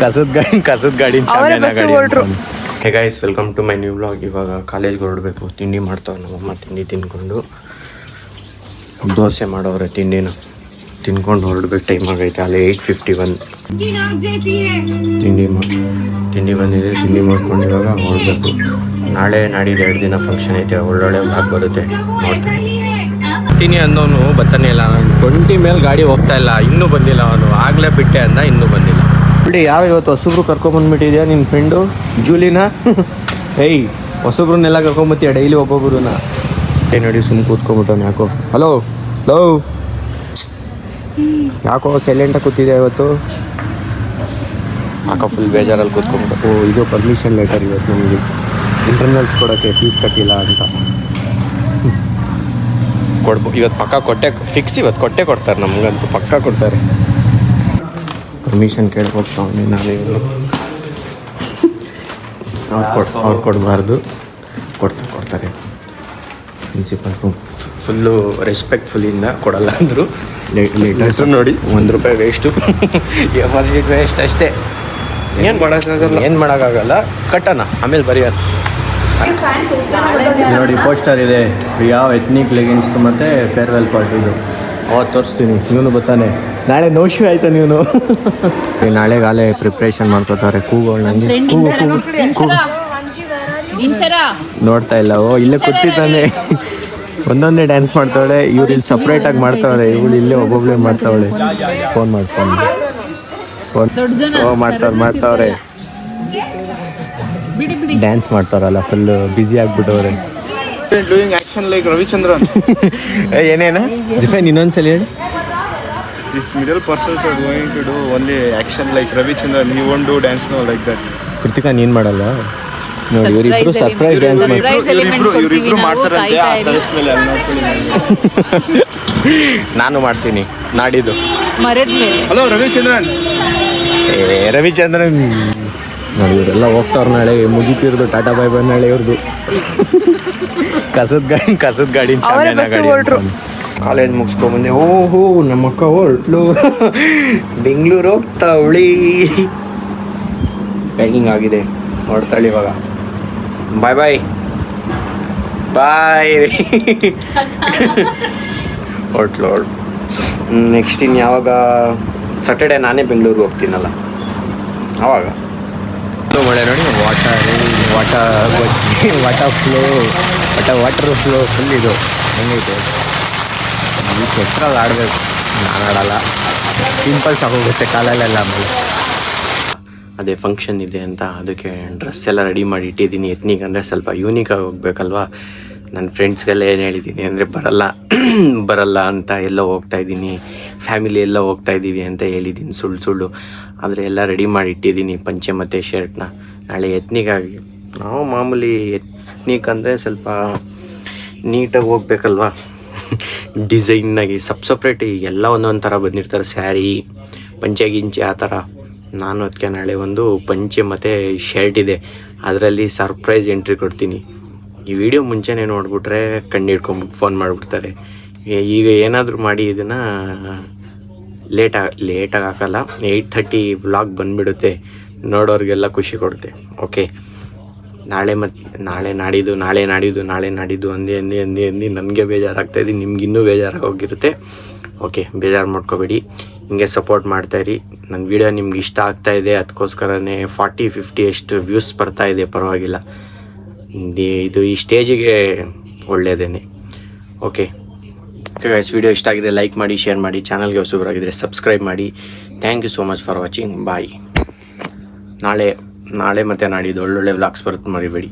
ಕಸದ ಗಾಡಿ hey guys, welcome to my new vlog. ಇವಾಗ ಕಾಲೇಜ್ಗೆ ಹೊರಡಬೇಕು. ತಿಂಡಿ ಮಾಡ್ತಾವೆ ನಮ್ಮಮ್ಮ. ತಿಂಡಿ ತಿನ್ಕೊಂಡು ದೋಸೆ ಮಾಡೋವ್ರೆ. ತಿನ್ಕೊಂಡು ಹೊರಡ್ಬೇಕು. ಟೈಮ್ ಆಗೈತೆ. ಅಲ್ಲಿ 8:51 ತಿಂಡಿ ಬಂದಿದೆ. ತಿಂಡಿ ಮಾಡ್ಕೊಂಡು ಇವಾಗ ಹೊರಡಬೇಕು. ನಾಳೆ ನಾಡಿದ್ದು 2 ದಿನ ಫಂಕ್ಷನ್ ಐತೆ. ಒಳ್ಳೊಳ್ಳೆ ವ್ಲಾಗ್ ಬರುತ್ತೆ, ನೋಡ್ತೀನಿ. ಬರ್ತೀನಿ ಅಂದವನು ಬರ್ತಾನೆ ಇಲ್ಲ. ನಾನು 20 ಮೇಲೆ ಗಾಡಿ ಹೋಗ್ತಾ ಇಲ್ಲ. ಇನ್ನೂ ಬಂದಿಲ್ಲ ಅವನು. ಆಗಲೇ ಬಿಟ್ಟೆ ಅಂದ, ಇನ್ನೂ ಬಂದಿಲ್ಲ. ಬಿಡಿ, ಯಾರು ಇವತ್ತು ಹೊಸಬ್ರು ಕರ್ಕೊಂಬಂದ್ಬಿಟ್ಟಿದ್ಯಾ ನಿನ್ನ ಫ್ರೆಂಡು ಜೂಲಿನ? ಏಯ್, ಹೊಸಬ್ರನ್ನೆಲ್ಲ ಕರ್ಕೊಂಬತ್ತೀಯ ಡೈಲಿ ಒಬ್ಬೊಬ್ರನ್ನ. ನೋಡಿ ಸುಮ್ಮನೆ ಕೂತ್ಕೊಂಬಿಟ್ಟವನು. ಯಾಕೋ ಹಲೋ ಯಾಕೋ ಸೈಲೆಂಟಾಗಿ ಕೂತಿದ್ಯಾ ಇವತ್ತು? ಯಾಕೋ ಫುಲ್ ಬೇಜಾರಲ್ಲಿ ಕೂತ್ಕೊಂಬಿಟ್ಟು. ಇದು ಪರ್ಮಿಷನ್ ಲೆಟರ್ ಇವತ್ತು ನಮಗೆ ಇಂಟರ್ನಲ್ಸ್ ಕೊಡೋಕ್ಕೆ. ಫೀಸ್ ಕಟ್ಟಿಲ್ಲ ಅಂತ ಇವತ್ತು ಪಕ್ಕ ಫಿಕ್ಸ್. ಇವತ್ತು ಕೊಡ್ತಾರೆ ನಮಗಂತೂ. ಪಕ್ಕ ಕೊಡ್ತಾರೆ. ಪರ್ಮಿಷನ್ ಕೇಳ್ಕೊಡ್ತಾವೆ. ನಾವೇ ಅವ್ರು ಕೊಡಬಾರ್ದು. ಕೊಡ್ತಾರೆ. ಪ್ರಿನ್ಸಿಪಲ್ ಫುಲ್ಲು ರೆಸ್ಪೆಕ್ಟ್ಫುಲ್ಲಿಂದ ಕೊಡಲ್ಲ ಅಂದರು. ಲೇಟರ್ಸ್ ನೋಡಿ ₹1 ವೇಸ್ಟು. ವೇಸ್ಟ್ ಅಷ್ಟೇ. ಏನು ಮಾಡೋಕ್ಕಾಗಲ್ಲ. ಕಟ್ಟೋಣ, ಆಮೇಲೆ ಬರೆಯೋದು. ನೋಡಿ ಪೋಸ್ಟರ್ ಇದೆ. ಯಾವ ಎತ್ನಿಕ್ ಲೆಗಿನ್ಸ್ ಮತ್ತು ಫೇರ್ವೆಲ್ ಪಾರ್ಟಿದು. ಅವತ್ತು ತೋರಿಸ್ತೀನಿ. ಇವನು ಬರ್ತಾನೆ. ನಾಳೆ ನೋಶಿ ಆಯ್ತಾ ನೀನು? ನಾಳೆಗಾಲೇ ಪ್ರಿಪ್ರೇಷನ್ ಮಾಡ್ಕೋತಾರೆ. ಕೂಗೋಳ್ನಂಗೆ ನೋಡ್ತಾ ಇಲ್ಲ. ಇಲ್ಲೇ ಕೂತಿದ್ದಾನೆ. ಒಂದೊಂದೇ ಡ್ಯಾನ್ಸ್ ಮಾಡ್ತಾವಳೆ. ಇವ್ರು ಇಲ್ಲಿ ಸಪ್ರೇಟಾಗಿ ಮಾಡ್ತಾವಳೆ. ಇವಳು ಇಲ್ಲೇ ಒಬ್ಬೊಬ್ಬಳೇ ಮಾಡ್ತಾವಳೆ. ಫೋನ್ ಮಾಡ್ತಾವ್ರೆ. ಡ್ಯಾನ್ಸ್ ಮಾಡ್ತಾರಲ್ಲ, ಫುಲ್ ಬ್ಯುಸಿ ಆಗ್ಬಿಟ್ಟವ್ರೆ. Doing action like Ravichandran. ಏನೇನು ಜಿಫೈನ್ ಇನ್ನೊಂದ್ಸಲ ಹೇಳಿ. These middle persons are going to do only action like Ravichandran. He won't do dance now like that. Krithika ನೀನು ಮಾಡಲ್ಲ? ನೋಡಿ ಇವರಿಬ್ರು ಸರ್ಪ್ರೈಸ್ ಡ್ಯಾನ್ಸ್ ಇವರಿಬ್ರು ಮಾಡ್ತಾರಂತೆ. ಆ ಕಳಿಸ್ ಮೇಲೆ ಅಲ್ಲಿ ನೋಡ್ಕೊಳ್ಳಿ. ನಾನು ಮಾಡ್ತೀನಿ ನಾಡಿದ್ದು. ಹಲೋ ರವಿಚಂದ್ರನ್. ರವಿಚಂದ್ರನ್ ನೋಡಿ ಇವರೆಲ್ಲ ಹೋಗ್ತಾವ್ರು. ನಾಳೆ ಮುಗಿತಿರೋದು. ಟಾಟಾ ಬಾಯ್ ಬಾಯ್ ನಾಳೆ ಇವ್ರದ್ದು. ಕಸದ ಗಾಡಿ ಕಾಲೇಜ್ ಮುಗಿಸ್ಕೊಂಬಂದೆ. ಓಹೋ, ನಮ್ಮ ಅಕ್ಕ ಹೊರಟ್ಲು. ಬೆಂಗಳೂರು ಹೋಗ್ತಾವಳಿ. ಪ್ಯಾಕಿಂಗ್ ಆಗಿದೆ, ನೋಡ್ತಾಳೆ ಇವಾಗ. ಬಾಯ್ ಹೊರಟ್ಲು. ನೆಕ್ಸ್ಟ್ ಇನ್ನು ಯಾವಾಗ? ಸ್ಯಾಟರ್ಡೆ ನಾನೇ ಬೆಂಗಳೂರಿಗೆ ಹೋಗ್ತೀನಲ್ಲ, ಆವಾಗ. ಮಳೆ ನೋಡಿ. Water flow full. ಇದು ಹೆಂಗೈತೆ? ಈ ಕೆಟ್ಟರಲ್ಲಿ ಆಡಬೇಕು. ನಾನು ಆಡಲ್ಲ. ಸಿಂಪಲ್ಸ್ ಆಗೋಗುತ್ತೆ ಕಾಲಲ್ಲೆಲ್ಲ. ಆಮೇಲೆ ಅದೇ ಫಂಕ್ಷನ್ ಇದೆ ಅಂತ ಅದಕ್ಕೆ ಡ್ರೆಸ್ ಎಲ್ಲ ರೆಡಿ ಮಾಡಿ ಇಟ್ಟಿದ್ದೀನಿ. ಎತ್ನಿಕ್ ಅಂದರೆ ಸ್ವಲ್ಪ ಯೂನಿಕಾಗಿ ಹೋಗ್ಬೇಕಲ್ವಾ. ನನ್ನ ಫ್ರೆಂಡ್ಸ್ಗೆಲ್ಲ ಏನು ಹೇಳಿದ್ದೀನಿ ಅಂದರೆ ಬರಲ್ಲ ಅಂತ. ಎಲ್ಲೋ ಹೋಗ್ತಾಯಿದ್ದೀನಿ, ಫ್ಯಾಮಿಲಿ ಎಲ್ಲ ಹೋಗ್ತಾಯಿದ್ದೀವಿ ಅಂತ ಹೇಳಿದ್ದೀನಿ ಸುಳ್ಳು. ಆದರೆ ಎಲ್ಲ ರೆಡಿ ಮಾಡಿ ಇಟ್ಟಿದ್ದೀನಿ, ಪಂಚೆ ಮತ್ತು ಶರ್ಟ್ನ. ನಾಳೆ ಎತ್ನಿಕಾಗಿ. ನಾವು ಮಾಮೂಲಿ ಎತ್ನಿಕ್ ಅಂದರೆ ಸ್ವಲ್ಪ ನೀಟಾಗಿ ಹೋಗ್ಬೇಕಲ್ವಾ, ಡಿಸೈನ್ನಾಗಿ. ಸಪ್ರೇಟ್ ಎಲ್ಲ ಒಂದೊಂದು ಥರ ಬಂದಿರ್ತಾರೆ. ಸ್ಯಾರಿ, ಪಂಚೆ ಗಿಂಚೆ ಆ ಥರ. ನಾನು ಅದಕ್ಕೆ ನಾಳೆ ಒಂದು ಪಂಚೆ ಮತ್ತು ಶರ್ಟ್ ಇದೆ, ಅದರಲ್ಲಿ ಸರ್ಪ್ರೈಸ್ ಎಂಟ್ರಿ ಕೊಡ್ತೀನಿ. ಈ ವಿಡಿಯೋ ಮುಂಚೆನೇ ನೋಡಿಬಿಟ್ರೆ ಕಣ್ಣು ಹಿಡ್ಕೊಂಬಿಟ್ಟು ಫೋನ್ ಮಾಡಿಬಿಡ್ತಾರೆ. ಈಗ ಏನಾದರೂ ಮಾಡಿ ಇದನ್ನು ಲೇಟಾಗಿ ಹಾಕಲ್ಲ. 8:30 ವ್ಲಾಗ್ ಬಂದುಬಿಡುತ್ತೆ. ನೋಡೋರಿಗೆಲ್ಲ ಖುಷಿ ಕೊಡುತ್ತೆ. ಓಕೆ, ನಾಳೆ ನಾಡಿದ್ದು ಅಂದು ನನಗೆ ಬೇಜಾರಾಗ್ತಾಯಿದೆ. ನಿಮ್ಗೆ ಇನ್ನೂ ಬೇಜಾರಾಗೋಗಿರುತ್ತೆ. ಓಕೆ, ಬೇಜಾರು ಮಾಡ್ಕೋಬೇಡಿ. ಹಿಂಗೆ ಸಪೋರ್ಟ್ ಮಾಡ್ತಾಯಿರಿ. ನನ್ನ ವಿಡಿಯೋ ನಿಮ್ಗೆ ಇಷ್ಟ ಆಗ್ತಾಯಿದೆ, ಅದಕ್ಕೋಸ್ಕರನೇ 40-50 ಎಷ್ಟು ವ್ಯೂಸ್ ಬರ್ತಾಯಿದೆ. ಪರವಾಗಿಲ್ಲ, ಇದು ಈ ಸ್ಟೇಜಿಗೆ ಒಳ್ಳೆಯದೇನೆ. ಓಕೆ ಗೈಸ್, ವಿಡಿಯೋ ಇಷ್ಟ ಆಗಿದೆ ಲೈಕ್ ಮಾಡಿ, ಶೇರ್ ಮಾಡಿ. ಚಾನಲ್ಗೆ ಹೊಸಬರಾಗಿದ್ದರೆ ಸಬ್ಸ್ಕ್ರೈಬ್ ಮಾಡಿ. Thank you so much for watching. Bye. ನಾಳೆ ಮತ್ತು ನಾಡಿದ್ದು ಒಳ್ಳೊಳ್ಳೆ ವ್ಲಾಗ್ಸ್ ಬರುತ್ತೆ, ಮರಿಬೇಡಿ.